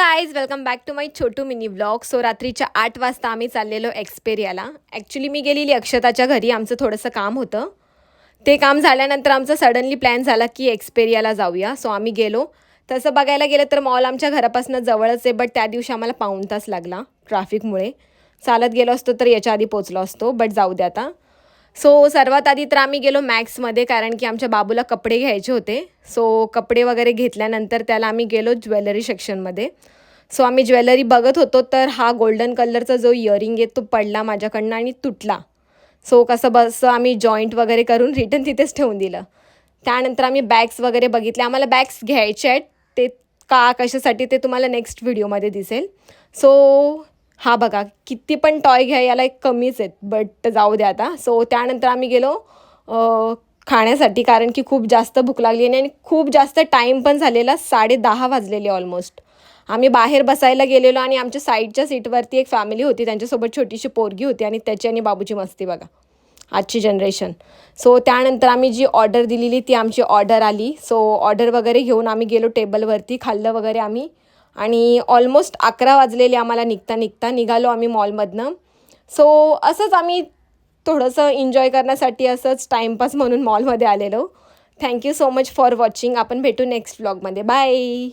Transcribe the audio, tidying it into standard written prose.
Guys, welcome back to my छोटू mini vlog. So रात्रीच्या 8 वाजता आम्ही चाललेलो एक्सपेरियाला. ॲक्च्युली मी गेलेली अक्षताच्या घरी, आमचं थोडंसं काम होतं. ते काम झाल्यानंतर आमचा सडनली प्लॅन झाला की एक्सपेरियाला जाऊया. सो आम्ही गेलो. तसं बघायला गेलं तर मॉल आमच्या घरापासून जवळच आहे, बट त्या दिवशी आम्हाला पाऊण तास लागला ट्रॅफिकमुळे. चालत गेलो असतो तर याच्या आधी पोचलो असतो, बट जाऊ द्या आता. सो सर्वात आधी तर आम्ही गेलो मॅक्समध्ये, कारण की आमच्या बाबूला कपडे घ्यायचे होते. सो कपडे वगैरे घेतल्यानंतर त्याला आम्ही गेलो ज्वेलरी सेक्शनमध्ये. सो आम्ही ज्वेलरी बघत होतो तर हा गोल्डन कलरचा जो इयरिंग आहे तो पडला माझ्याकडनं आणि तुटला. सो कसं बस आम्ही जॉईंट वगैरे करून रिटर्न तिथेच ठेवून दिलं. त्यानंतर आम्ही बॅग्स वगैरे बघितले. आम्हाला बॅग्स घ्यायचे आहेत, ते का कशासाठी ते तुम्हाला नेक्स्ट व्हिडिओमध्ये दिसेल. सो हा बघा, किती पण टॉय घ्या याला एक कमीच आहेत, बट जाऊ द्या आता. सो त्यानंतर आम्ही गेलो खाण्यासाठी, कारण की खूप जास्त भूक लागली आणि खूप जास्त टाईम पण झालेला. 10:30 वाजलेले ऑलमोस्ट. आम्ही बाहेर बसायला गेलेलो आणि आमच्या साईडच्या सीटवरती एक फॅमिली होती, त्यांच्यासोबत छोटीशी पोरगी होती आणि त्याची आणि बाबूची मस्ती बघा, आजची जनरेशन. सो त्यानंतर आम्ही जी ऑर्डर दिलेली ती आमची ऑर्डर आली. सो ऑर्डर वगैरे घेऊन आम्ही गेलो टेबलवरती, खाल्लं वगैरे आम्ही आणि ऑलमोस्ट 11 वाजलेले आम्हाला निघता निघालो आम्ही मॉलमधनं. सो असंच आम्ही थोडंसं एन्जॉय करण्यासाठी, असंच टाईमपास म्हणून मॉलमध्ये आलेलो. Thank you so much for watching. आपण भेटू नेक्स्ट व्लॉगमध्ये. बाय.